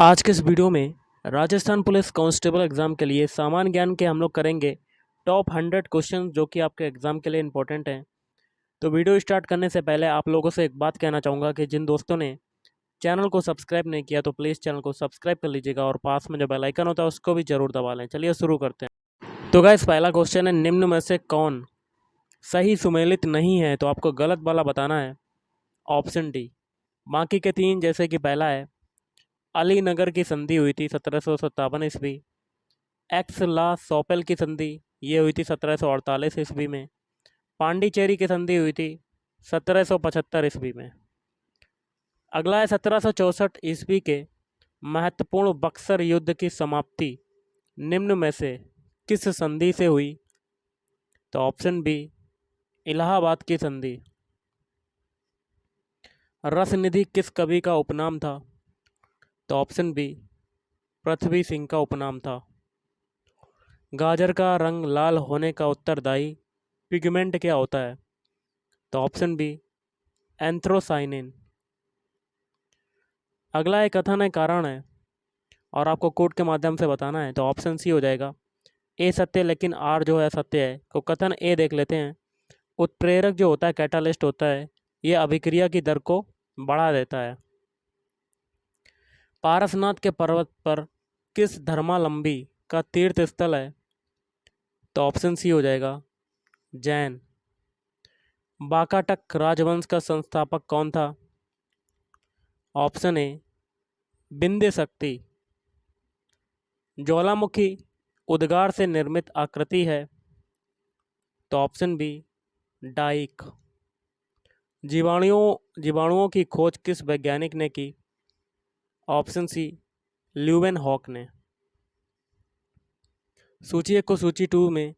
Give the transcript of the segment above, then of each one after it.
आज के इस वीडियो में राजस्थान पुलिस कांस्टेबल एग्ज़ाम के लिए सामान्य ज्ञान के हम लोग करेंगे टॉप 100 क्वेश्चन जो कि आपके एग्ज़ाम के लिए इंपॉर्टेंट हैं। तो वीडियो स्टार्ट करने से पहले आप लोगों से एक बात कहना चाहूँगा कि जिन दोस्तों ने चैनल को सब्सक्राइब नहीं किया तो प्लीज़ चैनल को सब्सक्राइब कर लीजिएगा और पास में जो बेल आइकन होता है उसको भी ज़रूर दबा लें। चलिए शुरू करते हैं। तो गाइस पहला क्वेश्चन है, निम्न में से कौन सही सुमेलित नहीं है? तो आपको गलत वाला बताना है। ऑप्शन डी बाकी के तीन, जैसे कि पहला है अलीनगर की संधि हुई थी 1757 ईस्वी। एक्स ला सोपेल की संधि ये हुई थी 1748 ईस्वी में। पांडिचेरी की संधि हुई थी 1775 ईस्वी में। अगला है 1764 ईस्वी के महत्वपूर्ण बक्सर युद्ध की समाप्ति निम्न में से किस संधि से हुई? तो ऑप्शन बी इलाहाबाद की संधि। रसनिधि किस कवि का उपनाम था? तो ऑप्शन बी पृथ्वी सिंह का उपनाम था। गाजर का रंग लाल होने का उत्तरदायी पिगमेंट क्या होता है? तो ऑप्शन बी एंथ्रोसाइनिन। अगला एक कथन है कारण है और आपको कोड के माध्यम से बताना है। तो ऑप्शन सी हो जाएगा ए सत्य लेकिन आर जो है सत्य है। तो कथन ए देख लेते हैं। उत्प्रेरक जो होता है कैटालिस्ट होता है, ये अभिक्रिया की दर को बढ़ा देता है। पारसनाथ के पर्वत पर किस धर्मावलंबी का तीर्थ स्थल है? तो ऑप्शन सी हो जाएगा जैन। बाकाटक राजवंश का संस्थापक कौन था? ऑप्शन ए बिंदु शक्ति। ज्वालामुखी उद्गार से निर्मित आकृति है। तो ऑप्शन बी डाइक। जीवाणुओं की खोज किस वैज्ञानिक ने की? ऑप्शन सी ल्यूवेनहॉक ने। सूची 1 को सूची 2 में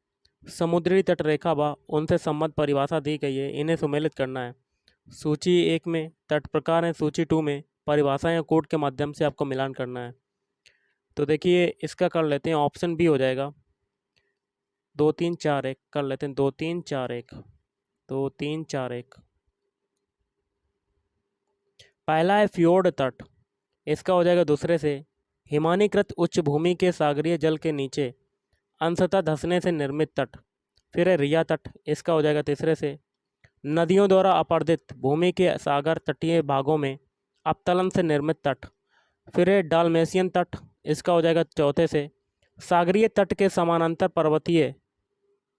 समुद्री तट रेखा व उनसे संबद्ध परिभाषा दी गई है, इन्हें सुमेलित करना है। सूची 1 में तट प्रकार है, सूची 2 में परिभाषा या कोड के माध्यम से आपको मिलान करना है। तो देखिए इसका कर लेते हैं, ऑप्शन बी हो जाएगा 2 3 4 1 कर लेते हैं। 2 3 4 1 2 3 4 1। पहला है फ्योर्ड तट, इसका हो जाएगा दूसरे से हिमानीकृत उच्च भूमि के सागरीय जल के नीचे अंशतः धंसने से निर्मित तट। फिर है रिया तट, इसका हो जाएगा तीसरे से नदियों द्वारा अपर्दित भूमि के सागर तटीय भागों में अपतलन से निर्मित तट। फिर है डालमेशियन तट, इसका हो जाएगा चौथे से सागरीय तट के समानांतर पर्वतीय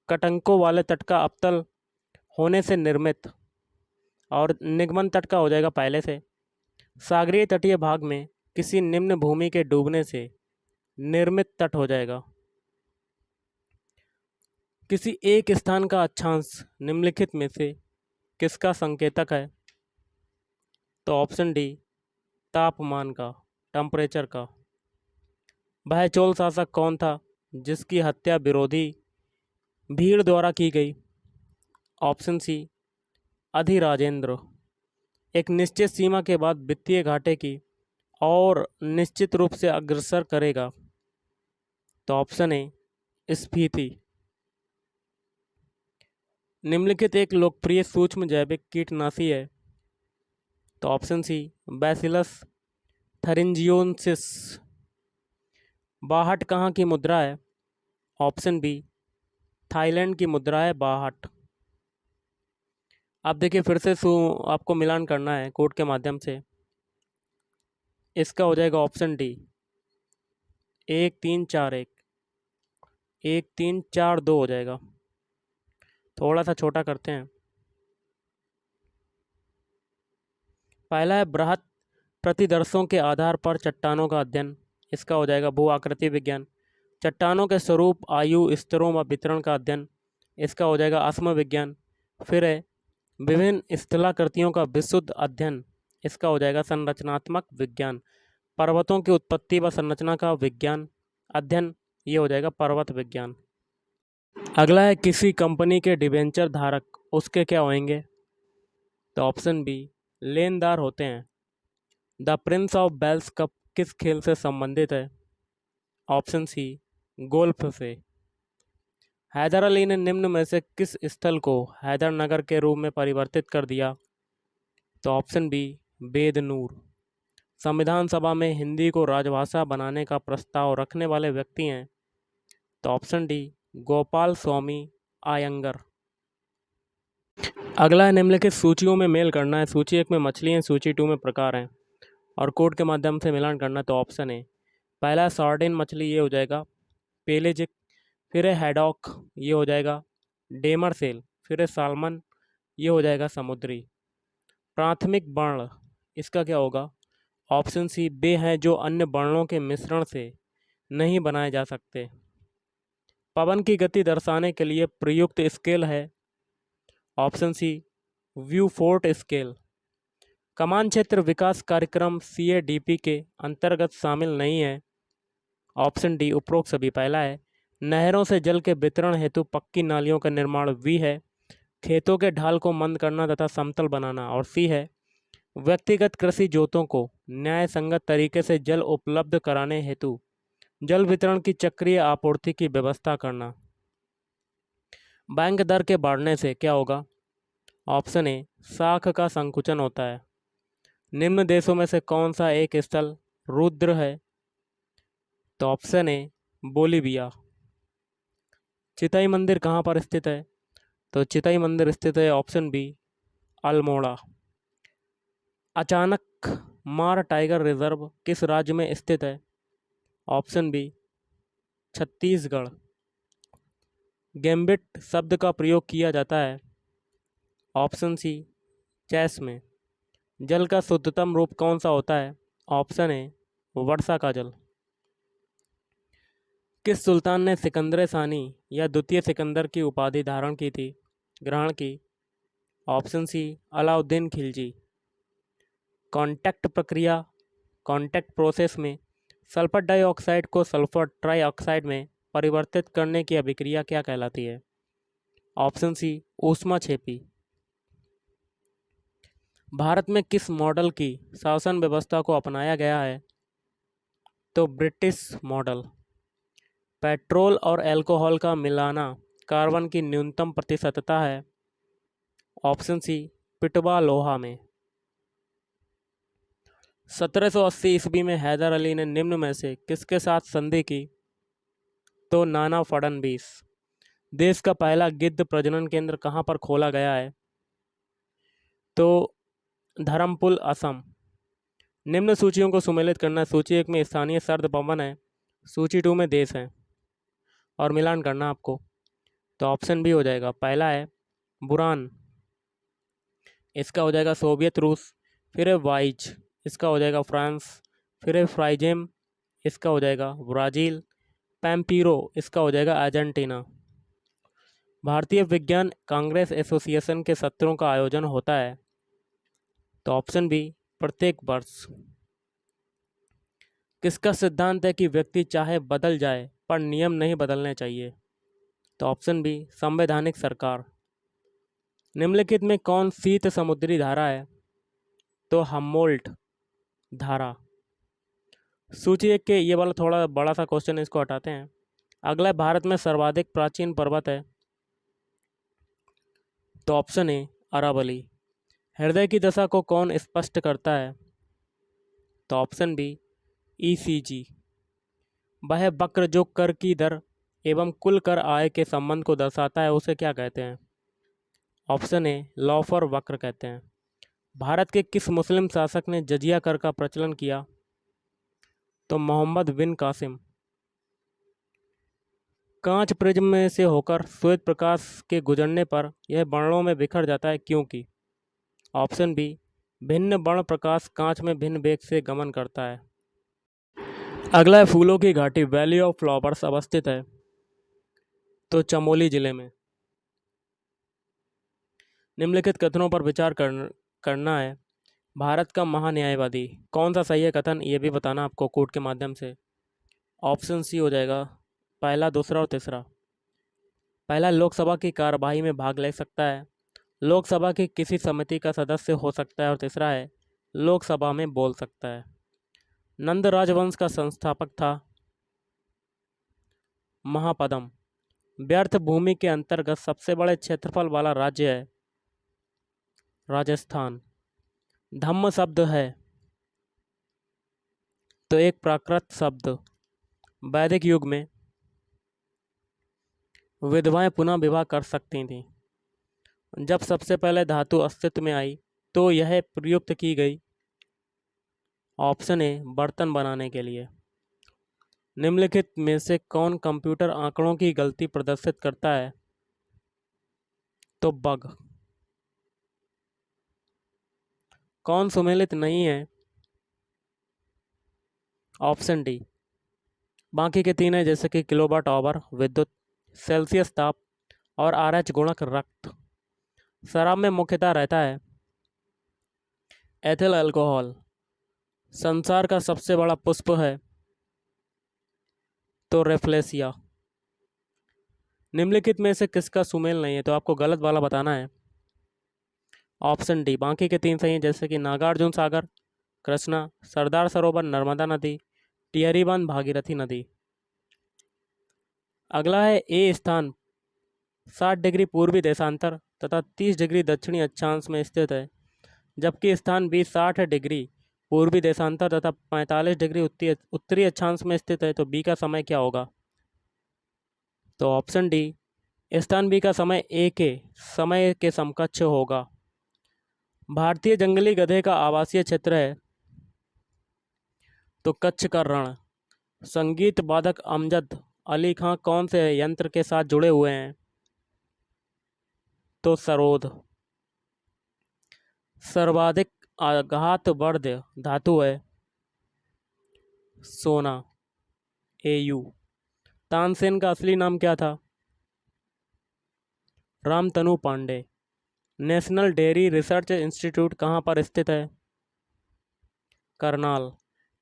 कटंकों वाले तट का अपतल होने से निर्मित। और निगमन तट का हो जाएगा पहले से सागरीय तटीय भाग में किसी निम्न भूमि के डूबने से निर्मित तट हो जाएगा। किसी एक स्थान का अक्षांश निम्नलिखित में से किसका संकेतक है? तो ऑप्शन डी तापमान का, टेम्परेचर का। वह चोल शासक कौन था जिसकी हत्या विरोधी भीड़ द्वारा की गई? Option C Adhirajendra. एक निश्चित सीमा के बाद वित्तीय घाटे की और निश्चित रूप से अग्रसर करेगा। तो ऑप्शन ए स्फीति। निम्नलिखित एक लोकप्रिय सूक्ष्म जैविक कीटनाशी है। तो ऑप्शन सी बैसिलस थरिंजियोन्सिस। बाहट कहाँ की मुद्रा है? ऑप्शन बी थाईलैंड की मुद्रा है बाहट। अब देखिए फिर से आपको मिलान करना है कोड के माध्यम से। इसका हो जाएगा ऑप्शन डी 1 3 4 1 1 3 4 2 हो जाएगा। थोड़ा सा छोटा करते हैं। पहला है बृहत प्रतिदर्शों के आधार पर चट्टानों का अध्ययन, इसका हो जाएगा भू आकृति विज्ञान। चट्टानों के स्वरूप आयु स्तरों व वितरण का अध्ययन, इसका हो जाएगा आसम विज्ञान। फिर है विभिन्न स्थलाकृतियों का विशुद्ध अध्ययन, इसका हो जाएगा संरचनात्मक विज्ञान। पर्वतों की उत्पत्ति व संरचना का विज्ञान अध्ययन, ये हो जाएगा पर्वत विज्ञान। अगला है किसी कंपनी के डिबेंचर धारक उसके क्या होंगे? तो ऑप्शन बी लेनदार होते हैं। The Prince of Wales cup किस खेल से संबंधित है? ऑप्शन सी गोल्फ से। हैदर अली ने निम्न में से किस स्थल को हैदर नगर के रूप में परिवर्तित कर दिया? तो ऑप्शन बी बेदनूर। संविधान सभा में हिंदी को राजभाषा बनाने का प्रस्ताव रखने वाले व्यक्ति हैं? तो ऑप्शन डी, गोपाल स्वामी आयंगर। अगला है निम्नलिखित सूचियों में मेल करना है। सूची 1 में मछली हैं, सूची 2 में प्रकार हैं और कोड के माध्यम से मिलान करना। तो ऑप्शन है पहला सार्डिन मछली, ये हो जाएगा पेलेजिक। फिर है हैडॉक, ये हो जाएगा डेमरसेल। फिर है साल्मन, ये हो जाएगा समुद्री। प्राथमिक वर्ण इसका क्या होगा? ऑप्शन सी, वे हैं जो अन्य वर्णों के मिश्रण से नहीं बनाए जा सकते। पवन की गति दर्शाने के लिए प्रयुक्त स्केल है? Option C, व्यूफोर्ट scale. कमान क्षेत्र विकास कार्यक्रम CADP के अंतर्गत शामिल नहीं है? ऑप्शन डी, उपरोक्त सभी। पहला है नहरों से जल के वितरण हेतु पक्की नालियों का निर्माण। बी है खेतों के ढाल को मंद करना तथा समतल बनाना। और सी है व्यक्तिगत कृषि जोतों को न्याय संगत तरीके से जल उपलब्ध कराने हेतु जल वितरण की चक्रीय आपूर्ति की व्यवस्था करना। बैंक दर के बढ़ने से क्या होगा? ऑप्शन ए, साख का संकुचन होता है। निम्न देशों में से कौन सा एक स्थल रुद्र है? तो ऑप्शन ए, बोलीविया। चिताई मंदिर कहाँ पर स्थित है? तो चिताई मंदिर स्थित है ऑप्शन बी, अल्मोड़ा। अचानक मार टाइगर रिजर्व किस राज्य में स्थित है? Option B, Chhattisgarh. गैम्बिट शब्द का प्रयोग किया जाता है? ऑप्शन सी, चेस में। जल का शुद्धतम रूप कौन सा होता है? ऑप्शन ए, वर्षा का जल। किस सुल्तान ने सिकंदर सानी या द्वितीय सिकंदर की उपाधि धारण की थी, ग्रहण की? Option C, Alauddin Khilji. Contact प्रक्रिया, कॉन्टैक्ट प्रोसेस में सल्फर डाइऑक्साइड को सल्फर ट्राइऑक्साइड में परिवर्तित करने की अभिक्रिया क्या कहलाती है? Option C, ऊष्माक्षेपी। भारत में किस मॉडल की शासन व्यवस्था को अपनाया गया है? तो ब्रिटिश मॉडल। पेट्रोल और अल्कोहल का मिलाना कार्बन की न्यूनतम प्रतिशतता है? ऑप्शन सी, पिटवा लोहा में। 1780 ईस्वी में हैदर अली ने निम्न में से किसके साथ संधि की? तो नाना फडणवीस। देश का पहला गिद्ध प्रजनन केंद्र कहाँ पर खोला गया है? तो धर्मपुर, असम। निम्न सूचियों को सुमेलित करना। सूची 1 में स्थानीय सर्द पवन है, सूची 2 में देश है और मिलान करना आपको। तो ऑप्शन बी हो जाएगा। पहला है बुरान, इसका हो जाएगा सोवियत रूस। फिर है वाइज, इसका हो जाएगा फ्रांस। फिर है फ्राइजेम, इसका हो जाएगा ब्राज़ील। पैम्पीरो, इसका हो जाएगा अर्जेंटीना। भारतीय विज्ञान कांग्रेस एसोसिएशन के सत्रों का आयोजन होता है? तो ऑप्शन बी, प्रत्येक वर्ष। किसका सिद्धांत है कि व्यक्ति चाहे बदल जाए पर नियम नहीं बदलने चाहिए? तो ऑप्शन बी, संवैधानिक सरकार। निम्नलिखित में कौन शीत समुद्री धारा है? तो हम्बोल्ट धारा। सूची 1 के ये वाला थोड़ा बड़ा सा क्वेश्चन है, इसको हटाते हैं। अगला भारत में सर्वाधिक प्राचीन पर्वत है? तो ऑप्शन ए, अरावली। हृदय की दशा को कौन स्पष्ट करता है? तो ऑप्शन बी, ECG। वह वक्र जो कर की दर एवं कुल कर आय के संबंध को दर्शाता है उसे क्या कहते हैं? ऑप्शन ए, लॉफर वक्र कहते हैं। भारत के किस मुस्लिम शासक ने जजिया कर का प्रचलन किया? तो मोहम्मद बिन कासिम। कांच प्रिज्म में से होकर श्वेत प्रकाश के गुजरने पर यह वर्णों में बिखर जाता है, क्योंकि? ऑप्शन बी, भिन्न वर्ण प्रकाश कांच में भिन्न वेग से गमन करता है। अगला है फूलों की घाटी वैली ऑफ फ्लावर्स अवस्थित है? तो चमोली जिले में। निम्नलिखित कथनों पर विचार करना है। भारत का महान्यायवादी कौन सा सही है कथन, ये भी बताना आपको कोड के माध्यम से। ऑप्शन सी हो जाएगा पहला, दूसरा और तीसरा। पहला, लोकसभा की कार्यवाही में भाग ले सकता है, लोकसभा की किसी समिति का सदस्य हो सकता है, और तीसरा है लोकसभा में बोल सकता है। नंद राजवंश का संस्थापक था महापद्म। व्यर्थ भूमि के अंतर्गत सबसे बड़े क्षेत्रफल वाला राज्य है राजस्थान। धम्म शब्द है तो एक प्राकृत शब्द। वैदिक युग में विधवाएं पुनः विवाह कर सकती थीं। जब सबसे पहले धातु अस्तित्व में आई तो यह प्रयुक्त की गई। ऑप्शन ए बर्तन बनाने के लिए। निम्नलिखित में से कौन कंप्यूटर आंकड़ों की गलती प्रदर्शित करता है? तो बग। कौन सुमेलित नहीं है? Option D. बाकी के तीन है, जैसे कि किलोवाट आवर विद्युत, सेल्सियस ताप और RH गुणक रक्त। शराब में मुख्यतः रहता है एथिल अल्कोहल। संसार का सबसे बड़ा पुष्प है तो रेफ्लेसिया। निम्नलिखित में से किसका सुमेल नहीं है? तो आपको गलत वाला बताना है। Option D. बाकी के तीन सही हैं, जैसे कि नागार्जुन सागर, कृष्णा, सरदार सरोवर, नर्मदा नदी, टिहरी बांध, भागीरथी नदी। अगला है ए स्थान 60 डिग्री पूर्वी देशांतर तथा 30 डिग्री दक्षिणी अक्षांश में स्थित है, जबकि स्थान बी 60 डिग्री पूर्वी देशांतर तथा 45 डिग्री उत्तरी अक्षांश में स्थित है। तो बी का समय क्या होगा? तो ऑप्शन डी। स्थान बी का समय ए के समय के समकक्ष होगा। भारतीय जंगली गधे का आवासीय क्षेत्र है तो कच्छ का रण। संगीत वादक अमजद अली खां कौन से यंत्र के साथ जुड़े हुए हैं? तो सरोद। सर्वाधिक आघातवर्ध धातु है सोना, Au। तानसेन का असली नाम क्या था? Ramtanu Pandey. National Dairy Research Institute कहाँ पर स्थित है? करनाल।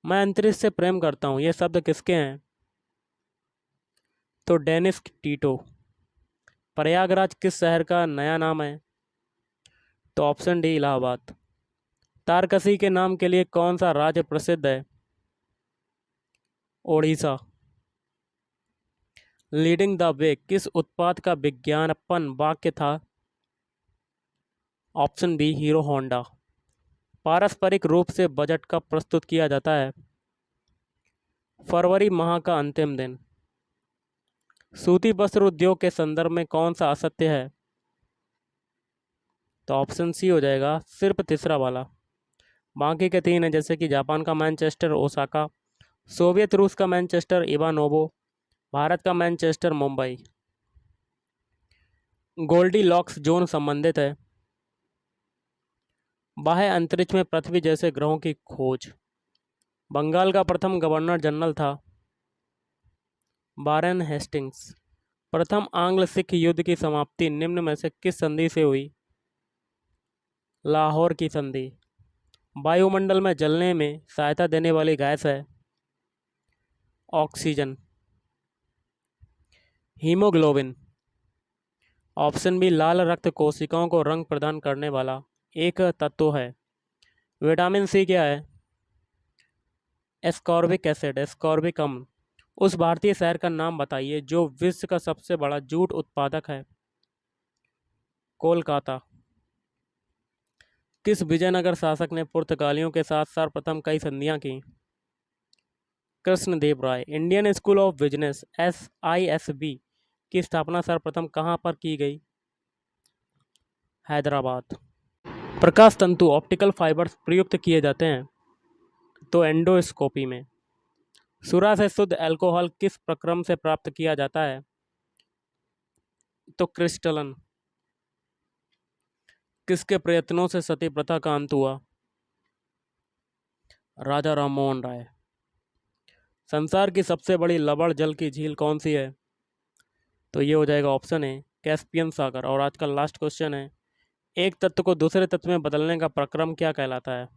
मैं अंतरिक्ष से प्रेम करता हूँ, ये शब्द किसके हैं? तो डेनिस टीटो। प्रयागराज किस शहर का नया नाम है? तो ऑप्शन डी इलाहाबाद। तारकसी के नाम के लिए कौन सा राज्य प्रसिद्ध है? ओडिशा। लीडिंग द वे किस उत्पाद का विज्ञापन वाक्य था? Option B Hero Honda. पारस्परिक रूप से बजट का प्रस्तुत किया जाता है फरवरी माह का अंतिम दिन। सूती वस्त्र उद्योग के संदर्भ में कौन सा असत्य है? तो ऑप्शन सी हो जाएगा, सिर्फ तीसरा वाला। बाकी के तीन है, जैसे कि जापान का मैनचेस्टर ओसाका, सोवियत रूस का मैनचेस्टर इवानोवो, भारत का Manchester Mumbai. Goldilocks zone संबंधित है बाह्य अंतरिक्ष में पृथ्वी जैसे ग्रहों की खोज। बंगाल का प्रथम गवर्नर जनरल था वारेन हेस्टिंग्स। प्रथम आंग्ल सिख युद्ध की समाप्ति निम्न में से किस संधि से हुई? लाहौर की संधि। वायुमंडल में जलने में सहायता देने वाली गैस है ऑक्सीजन। हीमोग्लोबिन। ऑप्शन बी लाल रक्त कोशिकाओं को रंग प्रदान करने वाला एक तत्व है। विटामिन सी क्या है? एस्कॉर्बिक एसिड, एस्कॉर्बिक अम्ल। उस भारतीय शहर का नाम बताइए जो विश्व का सबसे बड़ा जूट उत्पादक है। कोलकाता। किस विजयनगर शासक ने पुर्तगालियों के साथ सर्वप्रथम कई संधियां की? Krishnadev Rai. Indian school of business SISB की स्थापना सर्वप्रथम कहां पर की गई? हैदराबाद। प्रकाश तंतु ऑप्टिकल फाइबर्स प्रयुक्त किए जाते हैं तो एंडोस्कोपी में। सुरा से शुद्ध अल्कोहल किस प्रक्रम से प्राप्त किया जाता है? तो क्रिस्टलन। किसके प्रयत्नों से सती प्रथा का अंत हुआ? राजा राममोहन राय। संसार की सबसे बड़ी लवण जल की झील कौन सी है? तो ये हो जाएगा ऑप्शन है कैस्पियन सागर। और आज का लास्ट क्वेश्चन है, एक तत्व को दूसरे तत्व में बदलने का प्रक्रम क्या कहलाता है?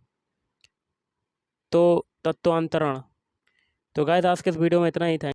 तो तत्वांतरण। तो गाइस आज के इस वीडियो में इतना ही था।